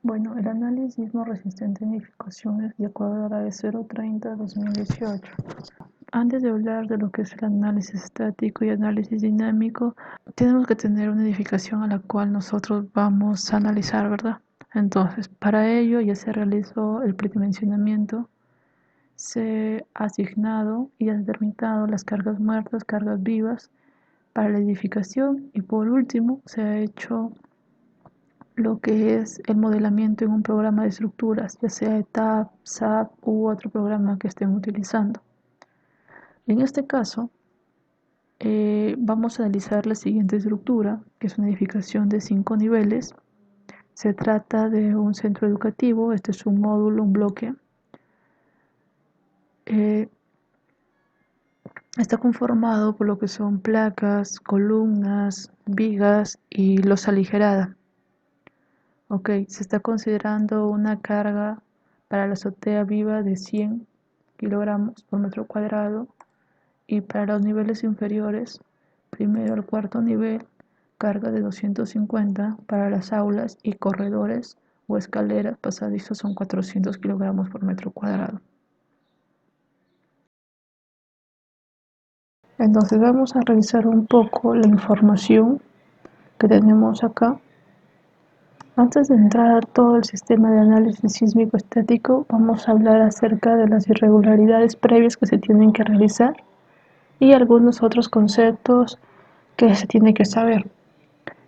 Bueno, el análisis sismo resistente en edificaciones de acuerdo a la de 030-2018. Antes de hablar de lo que es el análisis estático y análisis dinámico, tenemos que tener una edificación a la cual nosotros vamos a analizar, ¿verdad? Entonces, para ello ya se realizó el predimensionamiento, se ha asignado y ha determinado las cargas muertas, cargas vivas para la edificación y por último se ha hecho lo que es el modelamiento en un programa de estructuras, ya sea ETAP, SAP u otro programa que estén utilizando. En este caso, vamos a analizar la siguiente estructura, que es una edificación de 5 niveles. Se trata de un centro educativo, este es un módulo, un bloque. Está conformado por lo que son placas, columnas, vigas y losa aligerada. Ok, se está considerando una carga para la azotea viva de 100 kilogramos por metro cuadrado y para los niveles inferiores, primero al cuarto nivel, carga de 250 para las aulas y corredores o escaleras pasadizos son 400 kilogramos por metro cuadrado. Entonces vamos a revisar un poco la información que tenemos acá. Antes de entrar a todo el sistema de análisis sísmico estático, vamos a hablar acerca de las irregularidades previas que se tienen que realizar y algunos otros conceptos que se tienen que saber.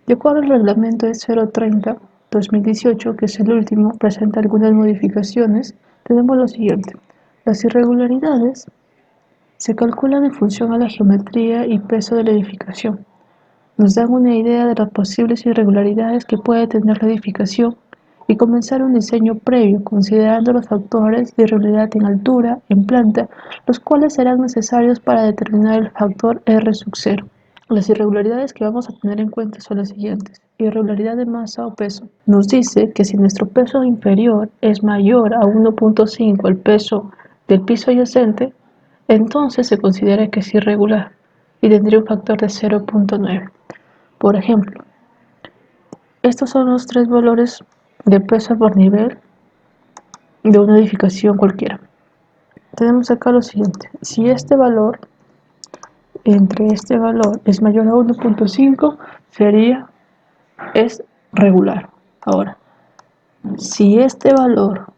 De acuerdo al reglamento de 030-2018, que es el último, presenta algunas modificaciones. Tenemos lo siguiente. Las irregularidades se calculan en función a la geometría y peso de la edificación. Nos dan una idea de las posibles irregularidades que puede tener la edificación y comenzar un diseño previo considerando los factores de irregularidad en altura, en planta, los cuales serán necesarios para determinar el factor R sub 0. Las irregularidades que vamos a tener en cuenta son las siguientes. Irregularidad de masa o peso. Nos dice que si nuestro peso inferior es mayor a 1.5 el peso del piso adyacente, entonces se considera que es irregular y tendría un factor de 0.9. Por ejemplo, estos son los tres valores de peso por nivel de una edificación cualquiera. Tenemos acá lo siguiente. Si este valor es mayor a 1.5, es regular. Ahora, si este valor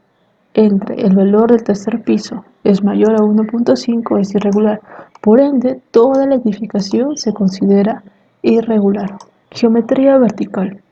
entre el valor del tercer piso es mayor a 1.5, es irregular. Por ende, toda la edificación se considera irregular. Geometría vertical.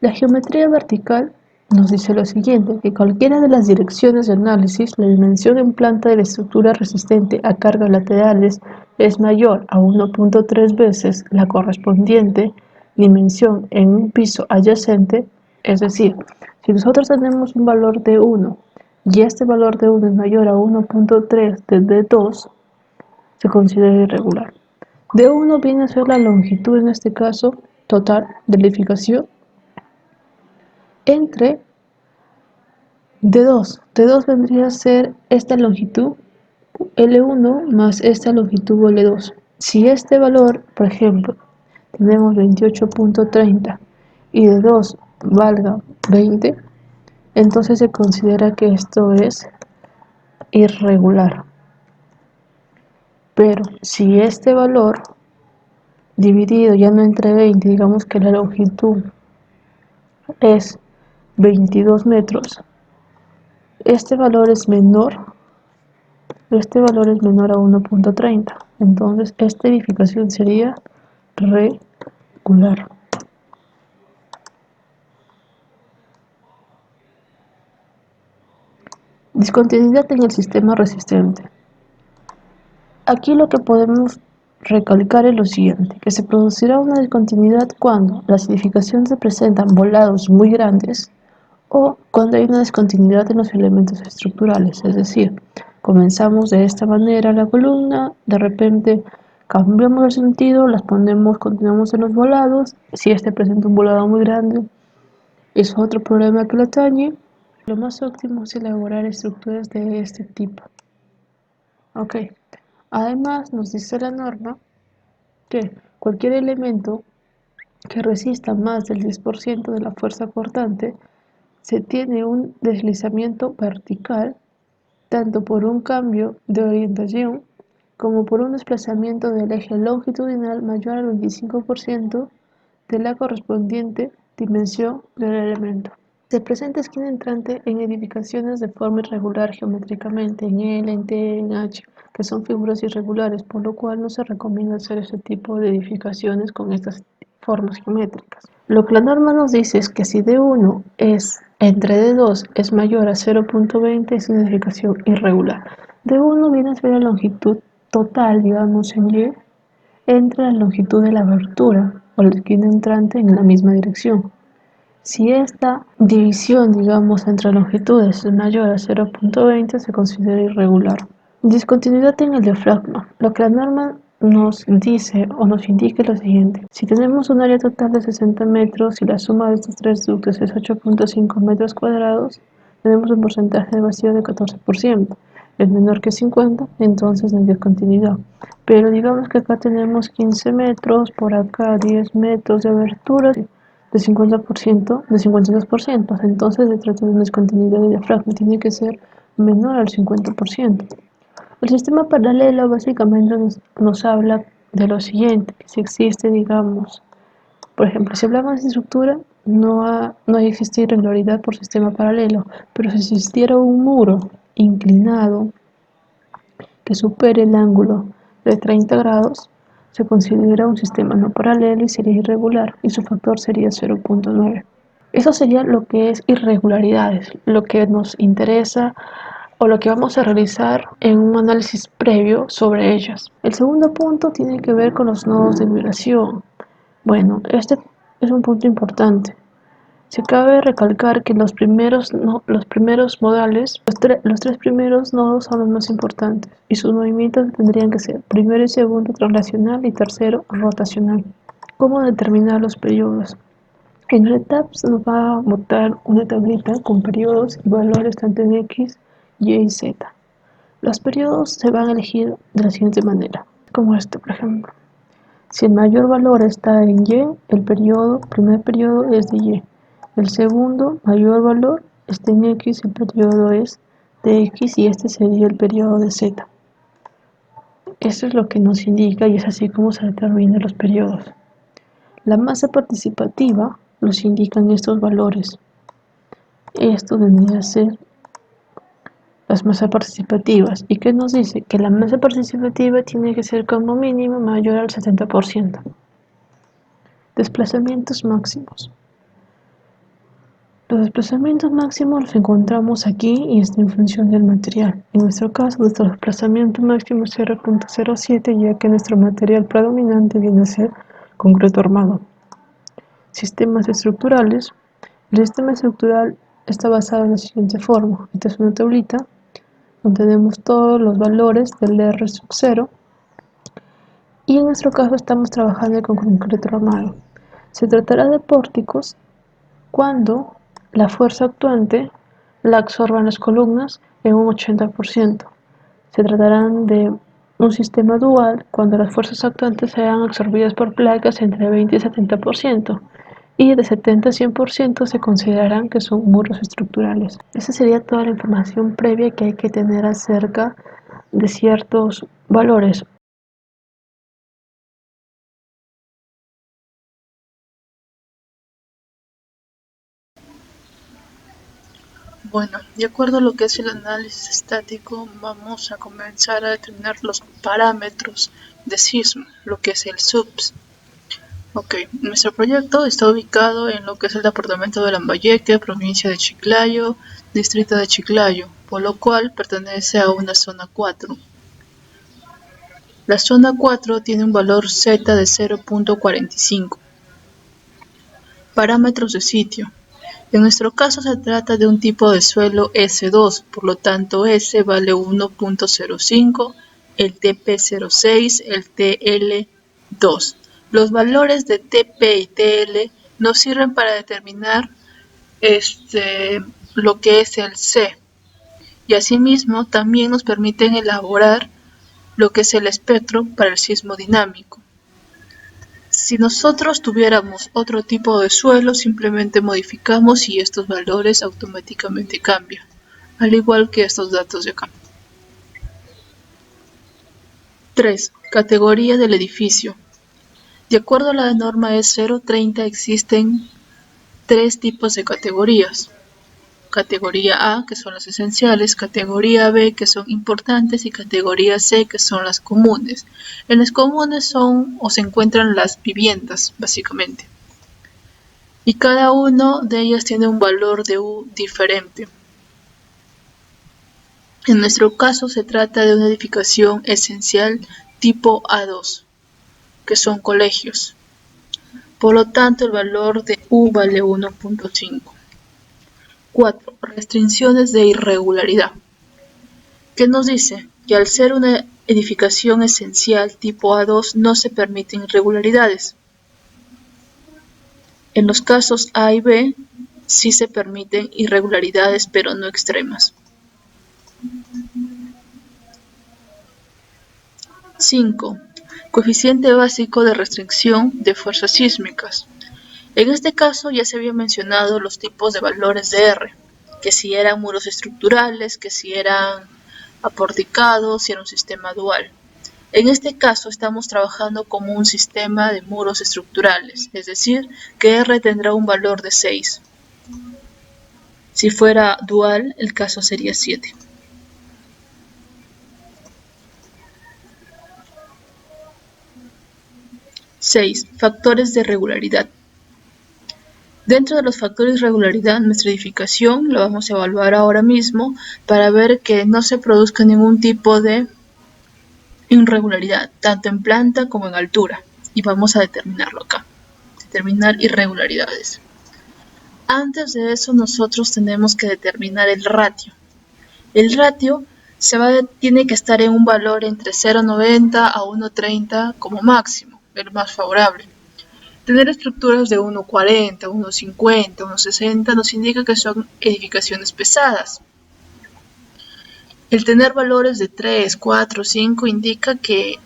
La geometría vertical nos dice lo siguiente, que cualquiera de las direcciones de análisis, la dimensión en planta de la estructura resistente a cargas laterales es mayor a 1.3 veces la correspondiente dimensión en un piso adyacente, es decir, si nosotros tenemos un valor de 1 y este valor de 1 es mayor a 1.3 de 2, se considera irregular. De 1 viene a ser la longitud, en este caso, total de la edificación entre D2 vendría a ser esta longitud L1 más esta longitud L2. Si este valor, por ejemplo, tenemos 28.30 y D2 valga 20, entonces se considera que esto es irregular. Pero si este valor dividido ya no entre 20, digamos que la longitud es 22 metros, este valor es menor a 1.30, entonces esta edificación sería regular. Discontinuidad en el sistema resistente. Aquí lo que podemos recalcar es lo siguiente, que se producirá una discontinuidad cuando las edificaciones se presentan volados muy grandes o cuando hay una discontinuidad en los elementos estructurales, es decir, comenzamos de esta manera la columna, de repente cambiamos el sentido, continuamos en los volados, si este presenta un volado muy grande, es otro problema que lo atañe. Lo más óptimo es elaborar estructuras de este tipo. Ok, además nos dice la norma que cualquier elemento que resista más del 10% de la fuerza cortante se tiene un deslizamiento vertical tanto por un cambio de orientación como por un desplazamiento del eje longitudinal mayor al 25% de la correspondiente dimensión del elemento. Se presenta esquina entrante en edificaciones de forma irregular geométricamente, en L, en T, en H, que son figuras irregulares, por lo cual no se recomienda hacer este tipo de edificaciones con estas formas geométricas. Lo que la norma nos dice es que si D1 es entre D2 es mayor a 0.20 es una edificación irregular. D1 viene a ser la longitud total, digamos, en Y, entre la longitud de la abertura o la esquina entrante en la misma dirección. Si esta división, digamos, entre longitudes es mayor a 0.20, se considera irregular. Discontinuidad en el diafragma. Lo que la norma nos dice o nos indica es lo siguiente. Si tenemos un área total de 60 metros y la suma de estos tres ductos es 8.5 metros cuadrados, tenemos un porcentaje de vacío de 14%. Es menor que 50, entonces no hay discontinuidad. Pero digamos que acá tenemos 15 metros, por acá 10 metros de abertura, de 50%, de 52%. Entonces se trata de una discontinuidad de diafragma, tiene que ser menor al 50%. El sistema paralelo básicamente nos habla de lo siguiente, que si existe, digamos, por ejemplo, si hablamos de estructura, no existe irregularidad por sistema paralelo, pero si existiera un muro inclinado que supere el ángulo de 30 grados, se considera un sistema no paralelo y sería irregular, y su factor sería 0.9. Eso sería lo que es irregularidades, lo que nos interesa o lo que vamos a realizar en un análisis previo sobre ellas. El segundo punto tiene que ver con los nodos de vibración. Bueno, este es un punto importante. Se cabe recalcar que los primeros modales, los tres primeros nodos son los más importantes y sus movimientos tendrían que ser primero y segundo translacional y tercero rotacional. ¿Cómo determinar los periodos? En RETABS nos va a botar una tablita con periodos y valores tanto en X, Y y Z. Los periodos se van a elegir de la siguiente manera, como este por ejemplo. Si el mayor valor está en Y, el primer periodo es de Y. El segundo mayor valor está en X, el periodo es de X y este sería el periodo de Z. Eso es lo que nos indica y es así como se determinan los periodos. La masa participativa nos indican estos valores. Esto vendría a ser las masas participativas. ¿Y qué nos dice? Que la masa participativa tiene que ser como mínimo mayor al 70%. Desplazamientos máximos. Los desplazamientos máximos los encontramos aquí y está en función del material. En nuestro caso, nuestro desplazamiento máximo es 0.07, ya que nuestro material predominante viene a ser concreto armado. Sistemas estructurales. El sistema estructural está basado en la siguiente forma. Esta es una tablita donde tenemos todos los valores del R sub 0 y en nuestro caso estamos trabajando con concreto armado. Se tratará de pórticos cuando la fuerza actuante la absorban las columnas en un 80%. Se tratarán de un sistema dual cuando las fuerzas actuantes sean absorbidas por placas entre 20 y 70%, y de 70 a 100% se considerarán que son muros estructurales. Esa sería toda la información previa que hay que tener acerca de ciertos valores. Bueno, de acuerdo a lo que es el análisis estático, vamos a comenzar a determinar los parámetros de sismo, lo que es el SUBS. Ok, nuestro proyecto está ubicado en lo que es el departamento de Lambayeque, provincia de Chiclayo, distrito de Chiclayo, por lo cual pertenece a una zona 4. La zona 4 tiene un valor Z de 0.45. Parámetros de sitio. En nuestro caso se trata de un tipo de suelo S2, por lo tanto S vale 1.05, el TP 0.6, el TL 2. Los valores de TP y TL nos sirven para determinar lo que es el C, y asimismo también nos permiten elaborar lo que es el espectro para el sismo dinámico. Si nosotros tuviéramos otro tipo de suelo, simplemente modificamos y estos valores automáticamente cambian, al igual que estos datos de acá. 3. Categoría del edificio. De acuerdo a la norma E030 existen 3 tipos de categorías. Categoría A, que son las esenciales, categoría B, que son importantes, y categoría C, que son las comunes. En las comunes son o se encuentran las viviendas, básicamente. Y cada uno de ellas tiene un valor de U diferente. En nuestro caso se trata de una edificación esencial tipo A2, que son colegios. Por lo tanto, el valor de U vale 1.5. 4. Restricciones de irregularidad. ¿Qué nos dice? Que al ser una edificación esencial tipo A2 no se permiten irregularidades. En los casos A y B sí se permiten irregularidades, pero no extremas. 5. Coeficiente básico de restricción de fuerzas sísmicas. En este caso ya se había mencionado los tipos de valores de R, que si eran muros estructurales, que si eran aporticados, si era un sistema dual. En este caso estamos trabajando como un sistema de muros estructurales, es decir, que R tendrá un valor de 6. Si fuera dual, el caso sería 7. Seis. Factores de regularidad. Dentro de los factores de regularidad, nuestra edificación la vamos a evaluar ahora mismo para ver que no se produzca ningún tipo de irregularidad, tanto en planta como en altura. Y vamos a determinarlo acá. Determinar irregularidades. Antes de eso, nosotros tenemos que determinar el ratio. El ratio tiene que estar en un valor entre 0.90 a 1.30 como máximo, el más favorable. Tener estructuras de 1.40, 1.50, 1.60 nos indica que son edificaciones pesadas. El tener valores de 3, 4, 5 indica que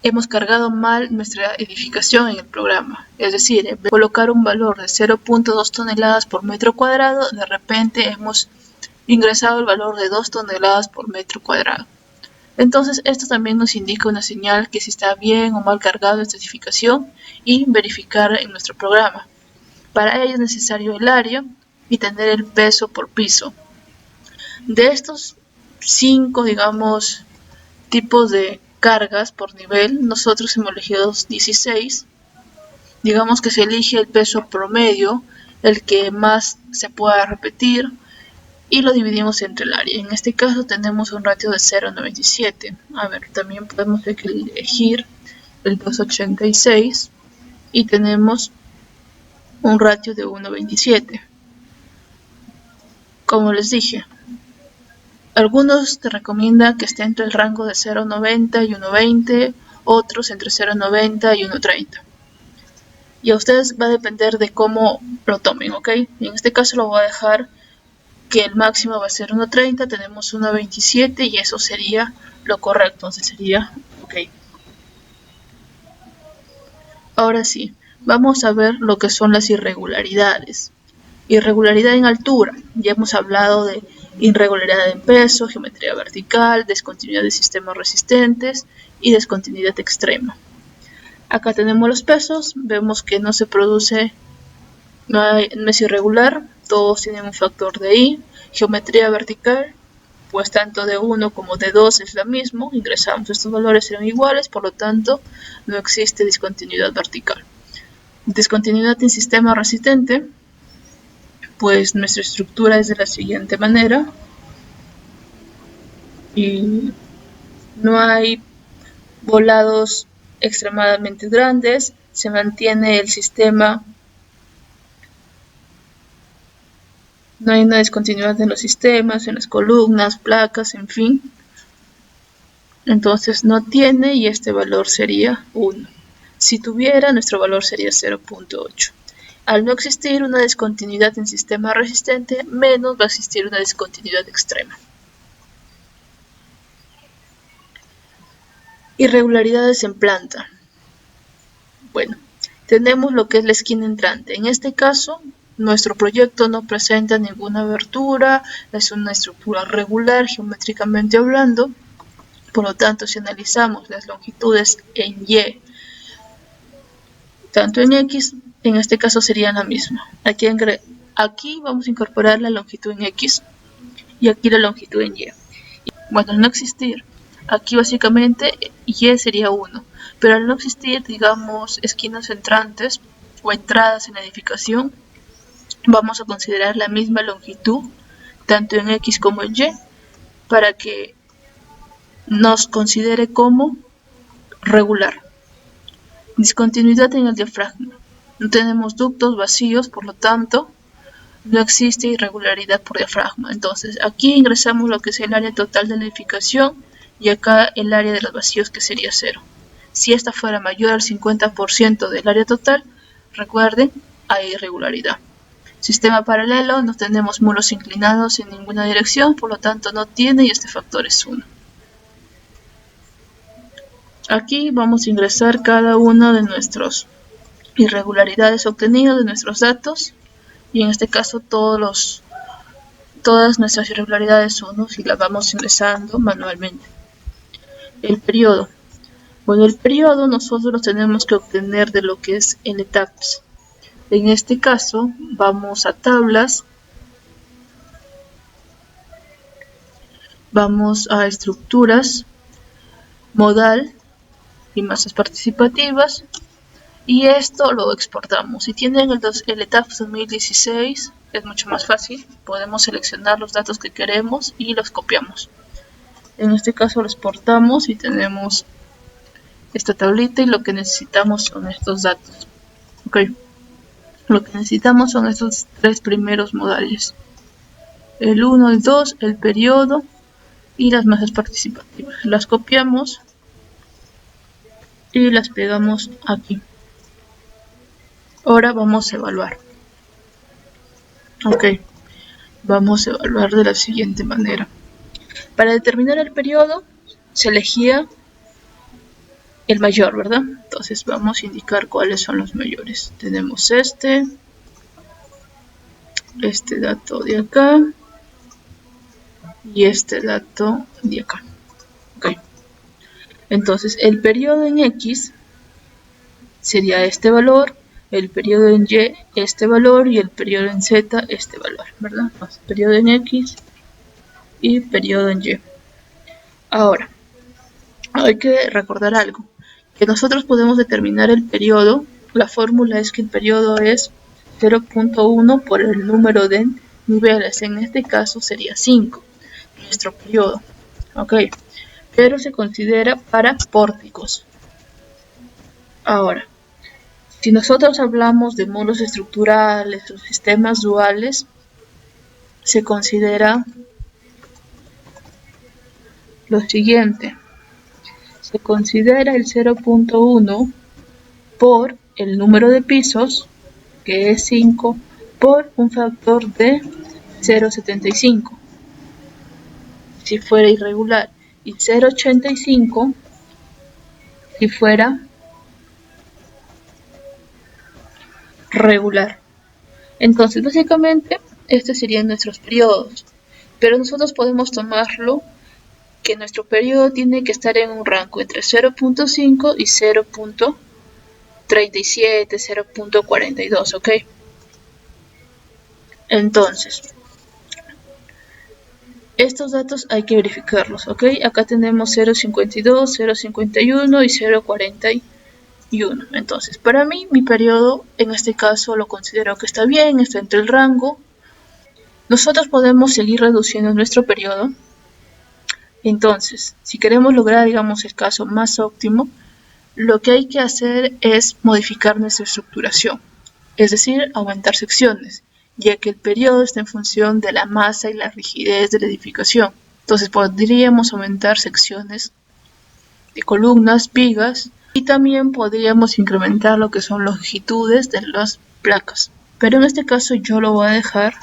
hemos cargado mal nuestra edificación en el programa. Es decir, en vez de colocar un valor de 0.2 toneladas por metro cuadrado, de repente hemos ingresado el valor de 2 toneladas por metro cuadrado. Entonces, esto también nos indica una señal que si está bien o mal cargado esta edificación y verificar en nuestro programa. Para ello es necesario el área y tener el peso por piso. De estos 5, digamos, tipos de cargas por nivel, nosotros hemos elegido 16. Digamos que se elige el peso promedio, el que más se pueda repetir, y lo dividimos entre el área. En este caso tenemos un ratio de 0.97. A ver, también podemos elegir el 286 y tenemos un ratio de 1.27. Como les dije, algunos te recomiendan que esté entre el rango de 0.90 y 1.20, otros entre 0.90 y 1.30. Y a ustedes va a depender de cómo lo tomen, ¿ok? En este caso lo voy a dejar que el máximo va a ser 1.30, tenemos 1.27 y eso sería lo correcto, entonces sería ok. Ahora sí, vamos a ver lo que son las irregularidades. Irregularidad en altura, ya hemos hablado de irregularidad en peso, geometría vertical, descontinuidad de sistemas resistentes y descontinuidad extrema. Acá tenemos los pesos, vemos que no se produce, no es irregular, todos tienen un factor de I. Geometría vertical, pues tanto de 1 como de 2 es lo mismo, ingresamos estos valores, serán iguales, por lo tanto no existe discontinuidad vertical. Discontinuidad en sistema resistente, pues nuestra estructura es de la siguiente manera y no hay volados extremadamente grandes, se mantiene el sistema. No hay una discontinuidad en los sistemas, en las columnas, placas, en fin. Entonces no tiene y este valor sería 1. Si tuviera, nuestro valor sería 0.8. Al no existir una discontinuidad en sistema resistente, menos va a existir una discontinuidad extrema. Irregularidades en planta. Bueno, tenemos lo que es la esquina entrante. En este caso, nuestro proyecto no presenta ninguna abertura, es una estructura regular geométricamente hablando. Por lo tanto, si analizamos las longitudes en Y, tanto en X, en este caso sería la misma. Aquí vamos a incorporar la longitud en X y aquí la longitud en Y. Bueno, al no existir, aquí básicamente Y sería 1, pero al no existir, digamos, esquinas entrantes o entradas en la edificación, vamos a considerar la misma longitud, tanto en X como en Y, para que nos considere como regular. Discontinuidad en el diafragma. No tenemos ductos vacíos, por lo tanto, no existe irregularidad por diafragma. Entonces, aquí ingresamos lo que es el área total de la edificación y acá el área de los vacíos, que sería 0. Si esta fuera mayor al 50% del área total, recuerden, hay irregularidad. Sistema paralelo, no tenemos muros inclinados en ninguna dirección, por lo tanto no tiene y este factor es 1. Aquí vamos a ingresar cada una de nuestras irregularidades obtenidas de nuestros datos y en este caso todas nuestras irregularidades 1 y las vamos ingresando manualmente. El periodo. Bueno, el periodo nosotros lo tenemos que obtener de lo que es el etapas. En este caso vamos a tablas, vamos a estructuras, modal y masas participativas, y esto lo exportamos. Si tienen el ETAPS 2016 es mucho más fácil, podemos seleccionar los datos que queremos y los copiamos. En este caso lo exportamos y tenemos esta tablita y lo que necesitamos son estos datos. Okay. Lo que necesitamos son estos 3 primeros modales: el 1, el 2, el periodo y las masas participativas. Las copiamos y las pegamos aquí. Ahora vamos a evaluar. Ok, vamos a evaluar de la siguiente manera. Para determinar el periodo se elegía el mayor, ¿verdad? Entonces vamos a indicar cuáles son los mayores. Tenemos este dato de acá y este dato de acá. Ok, entonces el periodo en X sería este valor, el periodo en Y este valor y el periodo en Z este valor, ¿verdad? Entonces, periodo en X y periodo en Y. Ahora, hay que recordar algo, que nosotros podemos determinar el periodo. La fórmula es que el periodo es 0.1 por el número de niveles, en este caso sería 5, nuestro periodo, ok, pero se considera para pórticos. Ahora, si nosotros hablamos de módulos estructurales o sistemas duales, se considera lo siguiente. Se considera el 0.1 por el número de pisos, que es 5, por un factor de 0.75, si fuera irregular, y 0.85 si fuera regular. Entonces, básicamente, estos serían nuestros periodos, pero nosotros podemos tomarlo que nuestro periodo tiene que estar en un rango entre 0.5 y 0.37, 0.42, ¿ok? Entonces, estos datos hay que verificarlos, ¿ok? Acá tenemos 0.52, 0.51 y 0.41. Entonces, para mí, mi periodo en este caso lo considero que está bien, está entre el rango. Nosotros podemos seguir reduciendo nuestro periodo. Entonces, si queremos lograr, digamos, el caso más óptimo, lo que hay que hacer es modificar nuestra estructuración, es decir, aumentar secciones, ya que el periodo está en función de la masa y la rigidez de la edificación. Entonces, podríamos aumentar secciones de columnas, vigas, y también podríamos incrementar lo que son longitudes de las placas. Pero en este caso yo lo voy a dejar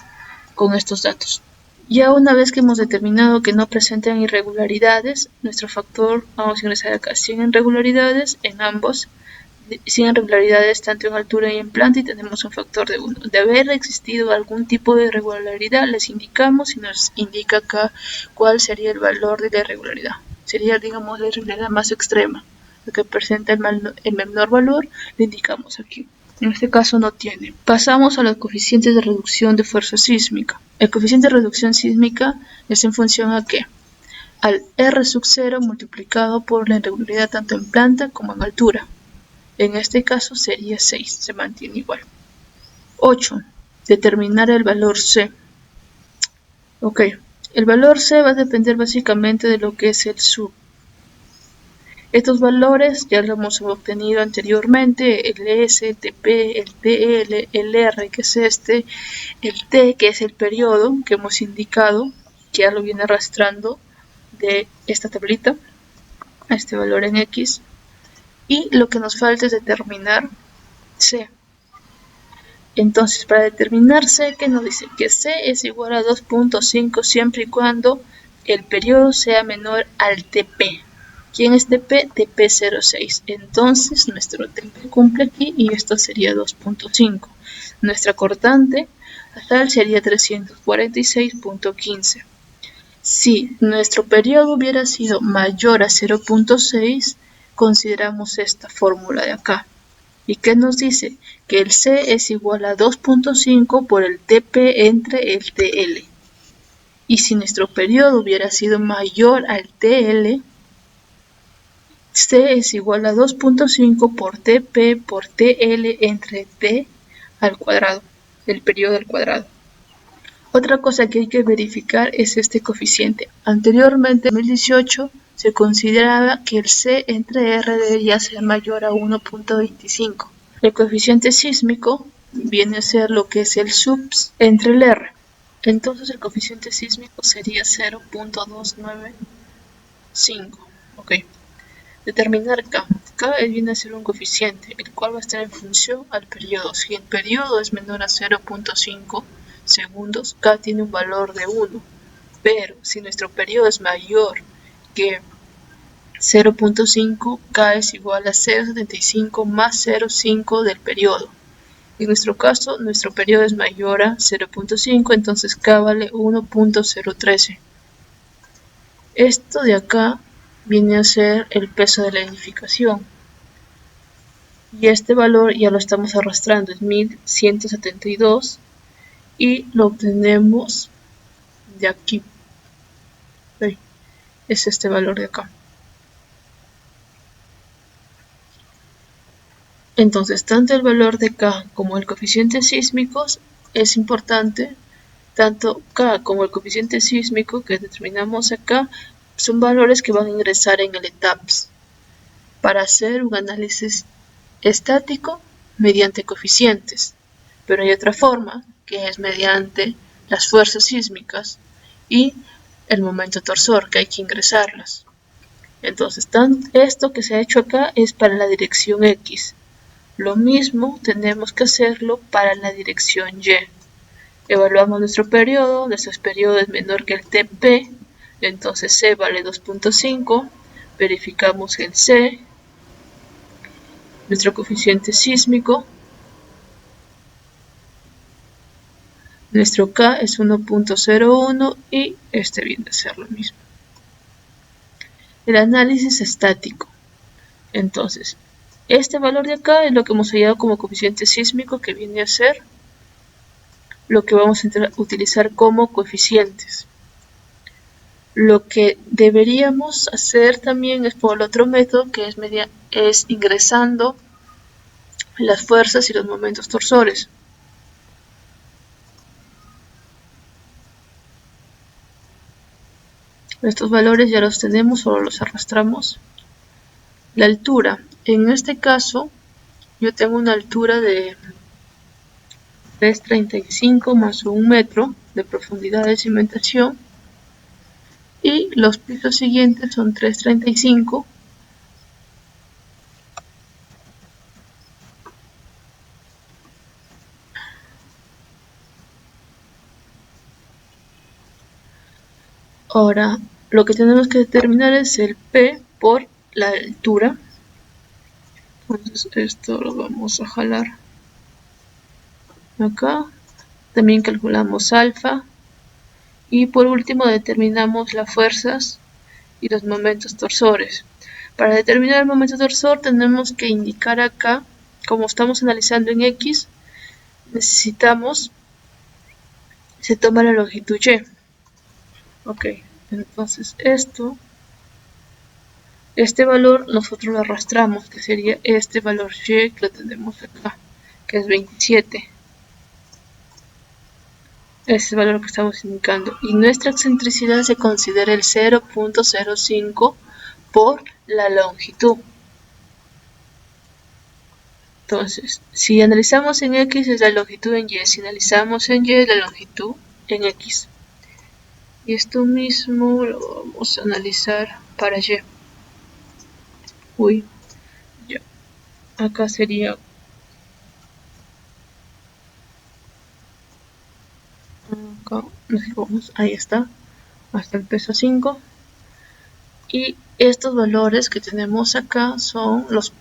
con estos datos. Ya una vez que hemos determinado que no presentan irregularidades, nuestro factor, vamos a ingresar acá 100 irregularidades en ambos sin irregularidades tanto en altura y en planta y tenemos un factor de 1. De haber existido algún tipo de irregularidad, les indicamos y nos indica acá cuál sería el valor de la irregularidad. Sería, digamos, la irregularidad más extrema, la que presenta el menor valor, le indicamos aquí. En este caso no tiene. Pasamos a los coeficientes de reducción de fuerza sísmica. El coeficiente de reducción sísmica es en función a ¿qué? Al R sub 0 multiplicado por la irregularidad tanto en planta como en altura. En este caso sería 6, se mantiene igual. 8. Determinar el valor C. Ok, el valor C va a depender básicamente de lo que es el sub. Estos valores ya los hemos obtenido anteriormente, el S, el TP, el TL, el R, que es este, el T, que es el periodo que hemos indicado, que ya lo viene arrastrando de esta tablita a este valor en X. Y lo que nos falta es determinar C. Entonces, para determinar C, ¿qué nos dice? Que C es igual a 2.5 siempre y cuando el periodo sea menor al TP. ¿Quién es TP? TP06. Entonces, nuestro TP cumple aquí y esto sería 2.5. Nuestra cortante tal sería 346.15. Si nuestro periodo hubiera sido mayor a 0.6, consideramos esta fórmula de acá. ¿Y qué nos dice? Que el C es igual a 2.5 por el TP entre el TL. Y si nuestro periodo hubiera sido mayor al TL, C es igual a 2.5 por TP por TL entre T al cuadrado, el periodo al cuadrado. Otra cosa que hay que verificar es este coeficiente. Anteriormente, en 2018, se consideraba que el C entre R debería ser mayor a 1.25. El coeficiente sísmico viene a ser lo que es el subs entre el R. Entonces el coeficiente sísmico sería 0.295. Ok. Determinar K. K viene a ser un coeficiente, el cual va a estar en función al periodo. Si el periodo es menor a 0.5 segundos, K tiene un valor de 1. Pero si nuestro periodo es mayor que 0.5, K es igual a 0.75 más 0.5 del periodo. En nuestro caso, nuestro periodo es mayor a 0.5, entonces K vale 1.013. Esto de acá viene a ser el peso de la edificación. Y este valor ya lo estamos arrastrando, es 1172. Y lo obtenemos de aquí. Es este valor de acá. Entonces, tanto el valor de K como el coeficiente sísmico es importante. Tanto K como el coeficiente sísmico que determinamos acá son valores que van a ingresar en el ETAPS para hacer un análisis estático mediante coeficientes. Pero hay otra forma, que es mediante las fuerzas sísmicas y el momento torsor, que hay que ingresarlas. Entonces, esto que se ha hecho acá es para la dirección X. Lo mismo tenemos que hacerlo para la dirección Y. Evaluamos nuestro periodo es menor que el TP, entonces C vale 2.5, verificamos el C, nuestro coeficiente sísmico, nuestro K es 1.01 y este viene a ser lo mismo. El análisis estático. Entonces, este valor de acá es lo que hemos hallado como coeficiente sísmico, que viene a ser lo que vamos a utilizar como coeficientes. Lo que deberíamos hacer también es por el otro método, que es ingresando las fuerzas y los momentos torsores. Estos valores ya los tenemos, solo los arrastramos. La altura. En este caso, yo tengo una altura de 3.35 más 1 metro de profundidad de cimentación. Y los pisos siguientes son 3.35. Ahora, lo que tenemos que determinar es el P por la altura. Entonces esto lo vamos a jalar acá. También calculamos alfa. Y por último determinamos las fuerzas y los momentos torsores. Para determinar el momento torsor tenemos que indicar acá, como estamos analizando en X, necesitamos, se toma la longitud Y. Ok, entonces este valor nosotros lo arrastramos, que sería este valor Y que lo tenemos acá, que es 27. Ese es el valor que estamos indicando. Y nuestra excentricidad se considera el 0.05 por la longitud. Entonces, si analizamos en X es la longitud en Y, si analizamos en Y es la longitud en X. Y esto mismo lo vamos a analizar para Y. Uy, ya. Acá sería... Acá, no sé cómo, ahí está. Hasta el peso 5. Y estos valores que tenemos acá son los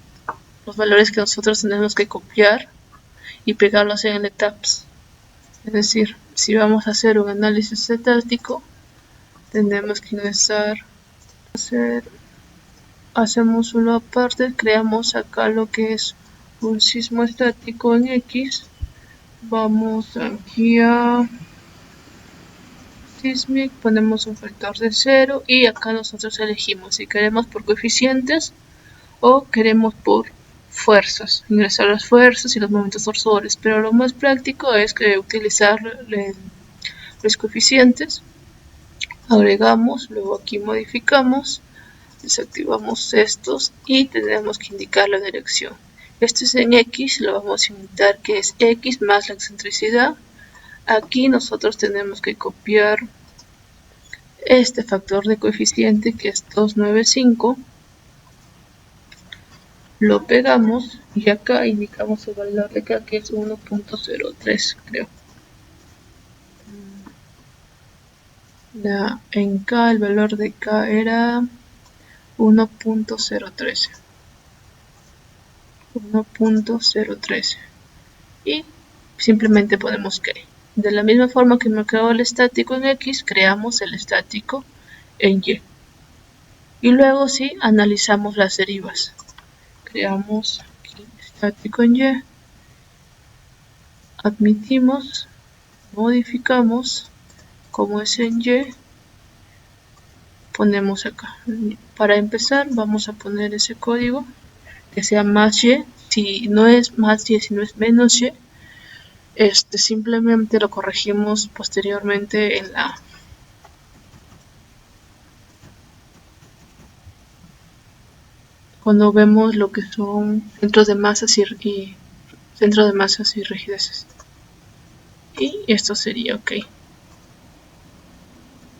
valores que nosotros tenemos que copiar y pegarlos en el ETABS. Es decir, si vamos a hacer un análisis estático, tenemos que ingresar, hacemos uno aparte, creamos acá lo que es un sismo estático en X. Vamos aquí a Sismic, ponemos un factor de 0 y acá nosotros elegimos si queremos por coeficientes o queremos por fuerzas, ingresar las fuerzas y los momentos torsores, pero lo más práctico es que utilizar los coeficientes. Agregamos, luego aquí modificamos, desactivamos estos y tenemos que indicar la dirección. Esto es en X, lo vamos a indicar que es X más la excentricidad. Aquí nosotros tenemos que copiar este factor de coeficiente que es 295. Lo pegamos y acá indicamos el valor de acá que es 1.03, creo. En K el valor de K era 1.013. 1.013 y simplemente ponemos que de la misma forma que me creó el estático en X, creamos el estático en Y. Y luego sí, analizamos las derivas. Creamos aquí estático en Y, admitimos, modificamos, como es en Y, ponemos acá. Para empezar vamos a poner ese código que sea más Y. Si no es más Y, si no es menos Y, simplemente lo corregimos posteriormente en cuando vemos lo que son centros de masas y centros de masas y rigideces. Y esto sería ok.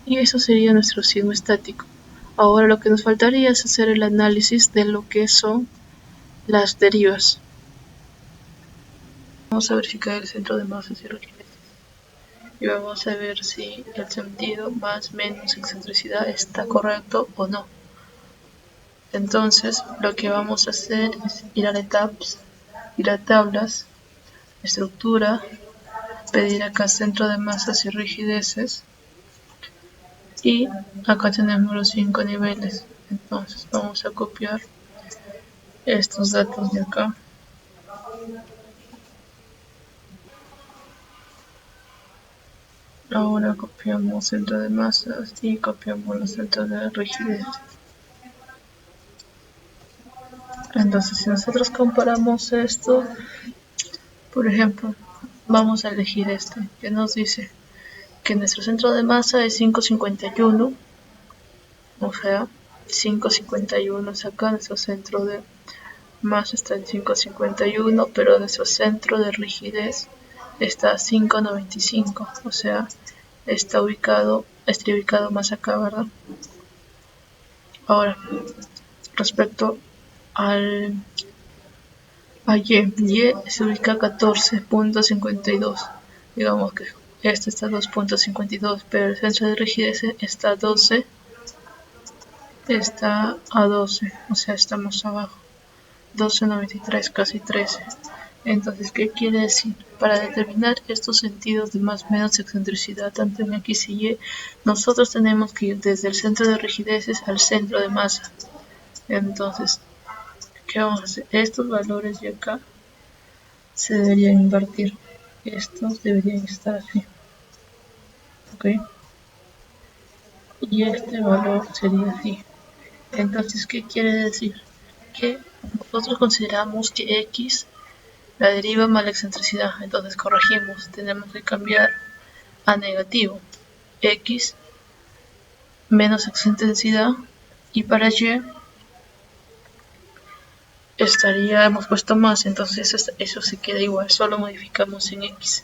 Y eso sería nuestro sismo estático. Ahora lo que nos faltaría es hacer el análisis de lo que son las derivas. Vamos a verificar el centro de masas y rigideces. Y vamos a ver si el sentido más menos excentricidad está correcto o no. Entonces lo que vamos a hacer es ir a ETABS, ir a tablas, estructura, pedir acá centro de masas y rigideces y acá tenemos los 5 niveles. Entonces vamos a copiar estos datos de acá. Ahora copiamos centro de masas y copiamos los centros de rigidez. Entonces si nosotros comparamos esto, por ejemplo, vamos a elegir este que nos dice que nuestro centro de masa es 551, o sea, 551 es acá, nuestro centro de masa está en 551, pero nuestro centro de rigidez está a 595, o sea, está ubicado más acá, ¿verdad? Ahora, respecto a Y se ubica a 14.52, digamos que este está a 2.52, pero el centro de rigidez está a 12, está a 12, o sea, estamos abajo. 12,93, casi 13. Entonces, ¿qué quiere decir? Para determinar estos sentidos de más o menos excentricidad, tanto en X y Y, nosotros tenemos que ir desde el centro de rigideces al centro de masa. Entonces, ¿qué vamos a hacer? Estos valores de acá se deberían invertir. Estos deberían estar así. ¿Ok? Y este valor sería así. Entonces, ¿qué quiere decir? Que nosotros consideramos que X la deriva más la excentricidad, entonces corregimos, tenemos que cambiar a negativo, X menos excentricidad, y para Y hemos puesto más, entonces eso se queda igual, solo modificamos en X,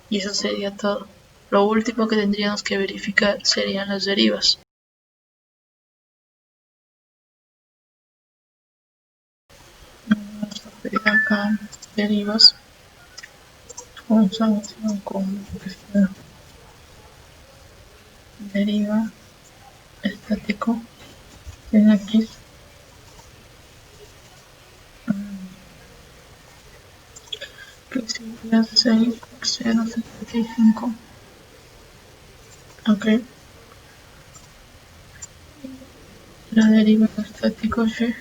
y eso sería todo. Lo último que tendríamos que verificar serían las derivas. Vamos a pedir acá derivas. Vamos a hacer como que sea deriva estático en X que sería 6 por 0,75. Ok. La deriva estático Y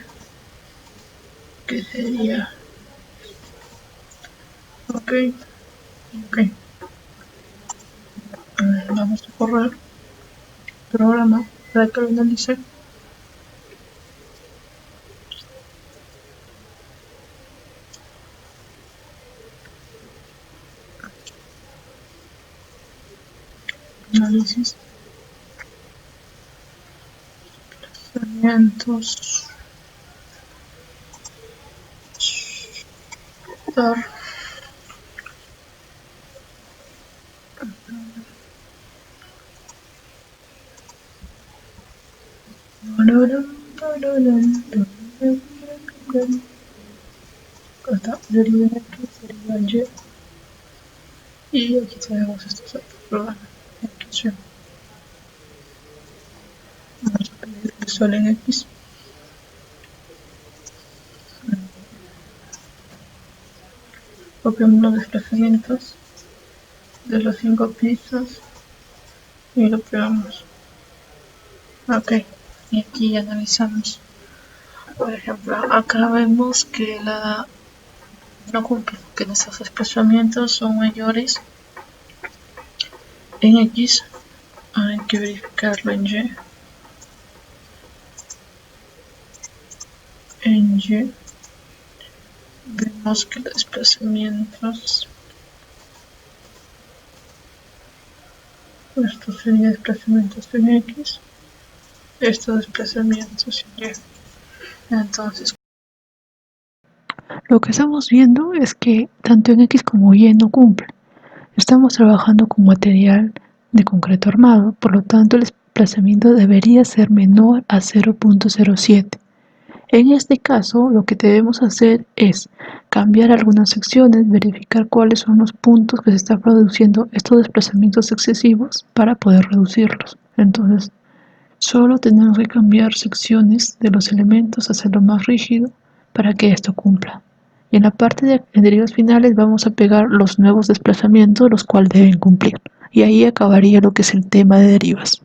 que sería ok. Vamos a correr el programa para que lo analice. Análisis, desplazamientos, dar, acá está, deriva en X, deriva en Y, y aquí tenemos estos otros programas. Vamos a pedir el sol en X. Copiamos los desplazamientos de los 5 pisos y lo pegamos. Ok, y aquí analizamos. Por ejemplo, acá vemos que no cumple, que nuestros desplazamientos son mayores en X, hay que verificarlo en Y. En Y vemos que los desplazamientos, estos serían desplazamientos en X, estos desplazamientos en Y. Entonces, Lo que estamos viendo es que tanto en X como Y no cumplen. Estamos trabajando con material de concreto armado, por lo tanto el desplazamiento debería ser menor a 0,07. En este caso, lo que debemos hacer es cambiar algunas secciones, verificar cuáles son los puntos que se están produciendo estos desplazamientos excesivos para poder reducirlos. Entonces, solo tenemos que cambiar secciones de los elementos, hacerlo más rígido para que esto cumpla. Y en la parte de derivas finales vamos a pegar los nuevos desplazamientos, los cuales deben cumplir. Y ahí acabaría lo que es el tema de derivas.